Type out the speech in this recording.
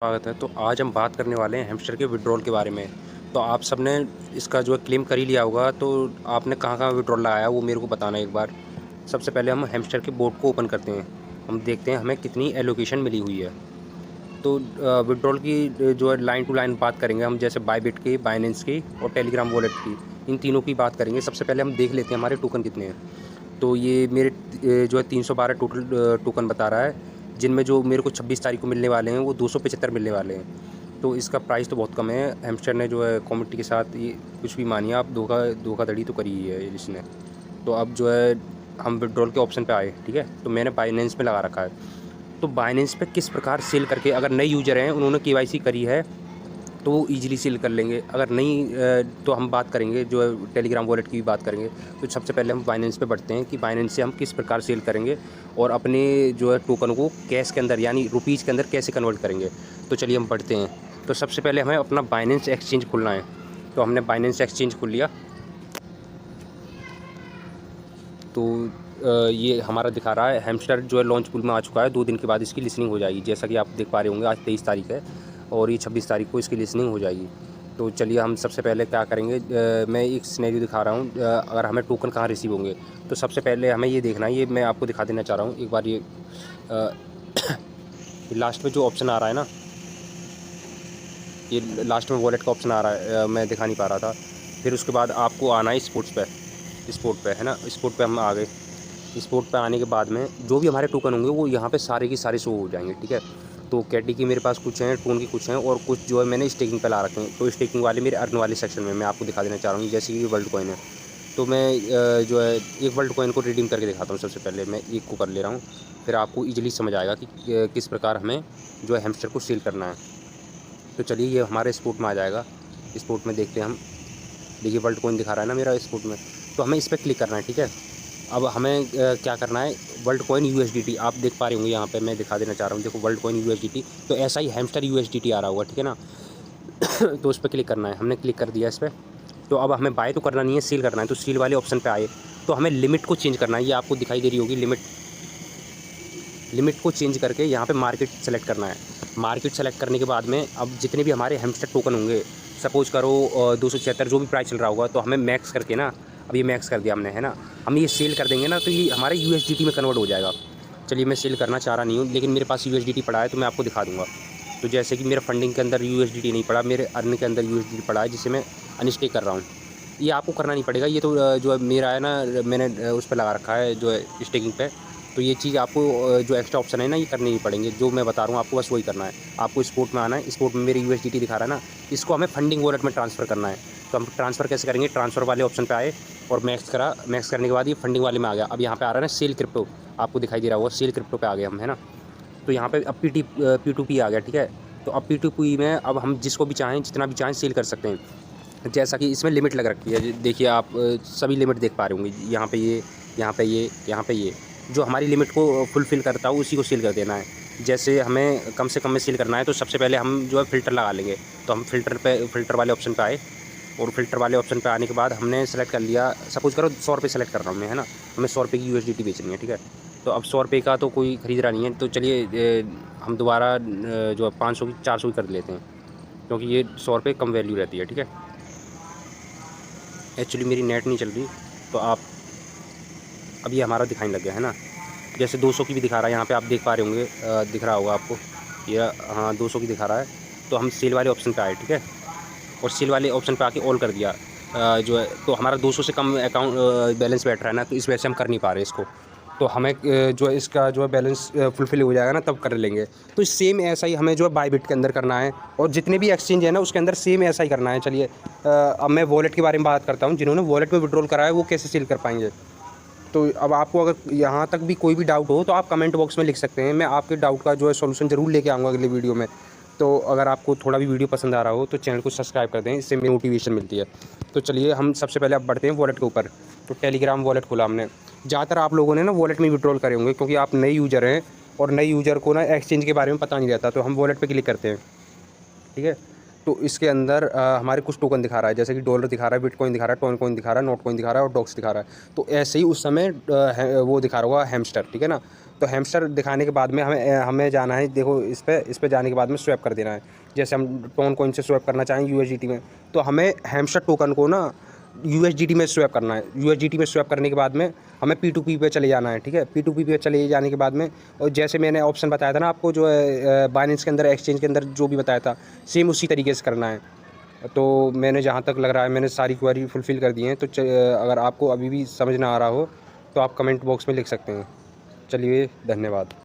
स्वागत है। तो आज हम बात करने वाले हैं हैमस्टर के विड्रॉल के बारे में। तो आप सबने इसका जो है क्लेम कर ही लिया होगा, तो आपने कहाँ-कहाँ विड्रॉल लगाया वो मेरे को बताना एक बार। सबसे पहले हम हैमस्टर के बोर्ड को ओपन करते हैं। हम देखते हैं हमें कितनी एलोकेशन मिली हुई है। तो विड्रॉल की जो है लाइन टू लाइन बात करेंगे हम, जैसे बायबिट की, बाइनेंस की और टेलीग्राम वॉलेट की। इन तीनों की बात करेंगे। सबसे पहले हम देख लेते हैं हमारे टोकन कितने हैं। तो ये मेरे जो है 312 टोटल टोकन बता रहा है, जिनमें जो मेरे को 26 तारीख को मिलने वाले हैं वो 275 मिलने वाले हैं। तो इसका प्राइस तो बहुत कम है। हैमस्टर ने जो है कम्युनिटी के साथ ये कुछ भी मानिए आप, धोखाधड़ी तो करी ही है इसने। तो अब जो है हम विड्रॉल के ऑप्शन पे आए, ठीक है। तो मैंने बाइनेंस पे लगा रखा है। तो बाइनेंस पे किस प्रकार सेल करके, अगर नए यूजर हैं, उन्होंने केवाईसी करी है, तो वो ईजिली सेल कर लेंगे। अगर नहीं तो हम बात करेंगे जो है टेलीग्राम वॉलेट की भी बात करेंगे। तो सबसे पहले हम बाइनेंस पे बढ़ते हैं कि बाइनेंस से हम किस प्रकार सेल करेंगे और अपने जो है टोकन को कैश के अंदर यानी रुपीज़ के अंदर कैसे कन्वर्ट करेंगे। तो चलिए हम बढ़ते हैं। तो सबसे पहले हमें अपना बाइनेंस एक्सचेंज खोलना है। तो हमने बाइनेंस एक्सचेंज खोल लिया। तो ये हमारा दिखा रहा है हैमस्टर जो है लॉन्च पूल में आ चुका है। 2 दिन के बाद इसकी लिसनिंग हो जाएगी। जैसा कि आप देख पा रहे होंगे, आज 23 तारीख है और ये 26 तारीख को इसकी लिसनिंग हो जाएगी। तो चलिए हम सबसे पहले क्या करेंगे, मैं एक सिनेरियो दिखा रहा हूँ। अगर हमें टोकन कहाँ रिसीव होंगे, तो सबसे पहले हमें ये देखना है। ये मैं आपको दिखा देना चाह रहा हूँ एक बार। ये लास्ट में जो ऑप्शन आ रहा है ना, ये लास्ट में वॉलेट का ऑप्शन आ रहा है, मैं दिखा नहीं पा रहा था। फिर उसके बाद आपको आना है स्पोर्ट पे है ना। स्पोर्ट पे हम आ गए। स्पोर्ट पे आने के बाद में जो भी हमारे टोकन होंगे वो यहाँ पे सारे के सारे शो हो जाएंगे, ठीक है। तो कैटी की मेरे पास कुछ हैं, टोन की कुछ हैं और कुछ जो है मैंने स्टेकिंग पे ला रखे हैं। तो स्टेकिंग वाले मेरे अर्न वाले सेक्शन में मैं आपको दिखा देना चाह रहा हूँ। जैसे कि वर्ल्ड कॉइन है, तो मैं जो है एक वर्ल्ड कॉइन को रिडीम करके दिखाता हूँ। सबसे पहले मैं एक को कर ले रहा हूँ, फिर आपको ईजिली समझ आएगा कि किस प्रकार हमें जो है हैमस्टर को सेल करना है। तो चलिए ये हमारे स्पोर्ट में आ जाएगा। स्पोर्ट में देखते हैं हम। देखिए वर्ल्ड कॉइन दिखा रहा है ना मेरा स्पोर्ट में, तो हमें इस पर क्लिक करना है, ठीक है। अब हमें क्या करना है, वर्ल्ड कॉइन यूएसडीटी आप देख पा रहे होंगे यहाँ पे, मैं दिखा देना चाह रहा हूँ। देखो वर्ल्ड कॉइन यूएसडीटी, तो ऐसा ही हैमस्टर यूएसडीटी आ रहा होगा, ठीक है ना। तो उस पर क्लिक करना है। हमने क्लिक कर दिया इस पर। तो अब हमें बाय तो करना नहीं है, सील करना है। तो सील वाले ऑप्शन पे आए, तो हमें लिमिट को चेंज करना है। ये आपको दिखाई दे रही होगी लिमिट को चेंज करके यहाँ पे मार्केट सेलेक्ट करना है। मार्केट सेलेक्ट करने के बाद में अब जितने भी हमारे हैमस्टर टोकन होंगे, सपोज करो 276 जो भी प्राइस चल रहा होगा, तो हमें मैक्स करके ना, अब ये मैक्स कर दिया हमने, है ना। हम ये सेल कर देंगे ना, तो ये हमारे यूएसडीटी में कन्वर्ट हो जाएगा। चलिए मैं सेल करना चाह रहा नहीं हूँ, लेकिन मेरे पास यूएसडीटी पड़ा है, तो मैं आपको दिखा दूँगा। तो जैसे कि मेरा फंडिंग के अंदर यूएसडीटी नहीं पड़ा, मेरे अर्न के अंदर यूएसडीटी पड़ा है, जिसे मैं अनस्टेक कर रहा हूँ। ये आपको करना नहीं पड़ेगा। ये तो जो है मेरा है ना, मैंने उस पर लगा रखा है जो है स्टेकिंग पे। तो ये चीज़ आपको जो एक्स्ट्रा ऑप्शन है ना, ये करने नहीं पड़ेंगे। जो मैं बता रहा हूँ आपको बस वही करना है। आपको स्पोर्ट में आना है। स्पोर्ट में मेरे यूएसडीटी दिखा रहा है ना, इसको हमें फंडिंग वॉलेट में ट्रांसफ़र करना है। तो हम ट्रांसफ़र कैसे करेंगे, ट्रांसफ़र वाले ऑप्शन पे आए और मैक्स करने के बाद ये फंडिंग वाले में आ गया। अब यहाँ पे आ रहा है ना सेल क्रिप्टो, आपको दिखाई दे रहा होगा, सेल क्रिप्टो पे आ गए हम, है ना। तो यहाँ पे अब P2P आ गया, ठीक है। तो अब P2P में अब हम जिसको भी चाहें, जितना भी चाहें सेल कर सकते हैं। जैसा कि इसमें लिमिट लग रखी है, देखिए आप सभी लिमिट देख पा रहे होंगे। यहाँ पे ये, यहाँ पे ये, यहाँ पे ये, जो हमारी लिमिट को फुलफ़िल करता हो उसी को सेल कर देना है। जैसे हमें कम से कम में सेल करना है, तो सबसे पहले हम जो है फ़िल्टर लगा लेंगे। तो हम फ़िल्टर वाले ऑप्शन पे आए और फ़िल्टर वाले ऑप्शन पे आने के बाद हमने सेलेक्ट कर लिया, सपोज़ करो 100 रुपये सेलेक्ट कर रहा हूँ मैं, है ना। हमें 100 रुपये की यूएसडीटी बेचनी है, ठीक है। तो अब 100 रुपये का तो कोई ख़रीद रहा नहीं है, तो चलिए हम दोबारा जो है 500 की 400 की कर लेते हैं, क्योंकि ये 100 रुपये कम वैल्यू रहती है, ठीक है। एक्चुअली मेरी नेट नहीं चल रही, तो आप अब ये हमारा दिखाने लग गया, है ना। जैसे 200 की भी दिखा रहा है, यहाँ पे आप देख पा रहे होंगे, दिख रहा होगा आपको ये, हाँ 200 की दिखा रहा है। तो हम सेल वाले ऑप्शन पे आए, ठीक है, और सेल वाले ऑप्शन पे आके ऑल कर दिया। जो है तो हमारा 200 से कम अकाउंट बैलेंस बैठ रहा है ना, तो इस वजह से हम कर नहीं पा रहे इसको। तो हमें जो है इसका जो है बैलेंस फुलफ़िल हो जाएगा ना, तब कर लेंगे। तो सेम ऐसा ही हमें जो है बायबिट के अंदर करना है, और जितने भी एक्सचेंज है ना उसके अंदर सेम ऐसा ही करना है। चलिए अब मैं वॉलेट के बारे में बात करता हूँ। जिन्होंने वॉलेट में विड्रॉल करा है वो कैसे सेल कर पाएंगे। तो अब आपको अगर यहाँ तक भी कोई भी डाउट हो, तो आप कमेंट बॉक्स में लिख सकते हैं। मैं आपके डाउट का जो है सॉल्यूशन ज़रूर लेके आऊँगा अगले वीडियो में। तो अगर आपको थोड़ा भी वीडियो पसंद आ रहा हो, तो चैनल को सब्सक्राइब कर दें, इससे मेरी मोटिवेशन मिलती है। तो चलिए हम सबसे पहले अब बढ़ते हैं वॉलेट के ऊपर। तो टेलीग्राम वॉलेट खोला हमने। ज़्यादातर आप लोगों ने ना वॉलेट में विड्रॉल करे होंगे, क्योंकि आप नए यूज़र हैं और नए यूज़र को ना एक्सचेंज के बारे में पता नहीं रहता। तो हम वॉलेट पर क्लिक करते हैं, ठीक है। तो इसके अंदर हमारे कुछ टोकन दिखा रहा है, जैसे कि डॉलर दिखा रहा है, बिटकॉइन दिखा रहा है, टोन कॉइन दिखा रहा है, नोट कॉइन दिखा रहा है और डॉक्स दिखा रहा है। तो ऐसे ही उस समय वो दिखा रहा होगा हैमस्टर, ठीक है ना। तो हैमस्टर दिखाने के बाद में हमें जाना है, देखो इस पे जाने के बाद में स्वैप कर देना है। जैसे हम टोन कॉइन से स्वैप करना चाहें यूएसडीटी में, तो हमें हैमस्टर टोकन को ना यूएसडीटी में स्वैप करना है। यूएसडीटी में स्वैप करने के बाद में हमें P2P पे चले जाना है, ठीक है। P2P पे चले जाने के बाद में, और जैसे मैंने ऑप्शन बताया था ना आपको, जो है बाइनेंस के अंदर, एक्सचेंज के अंदर जो भी बताया था, सेम उसी तरीके से करना है। तो मैंने जहाँ तक लग रहा है मैंने सारी क्वेरी फुलफ़िल कर दी हैं। तो अगर आपको अभी भी समझ ना आ रहा हो तो आप कमेंट बॉक्स में लिख सकते हैं। चलिए, धन्यवाद।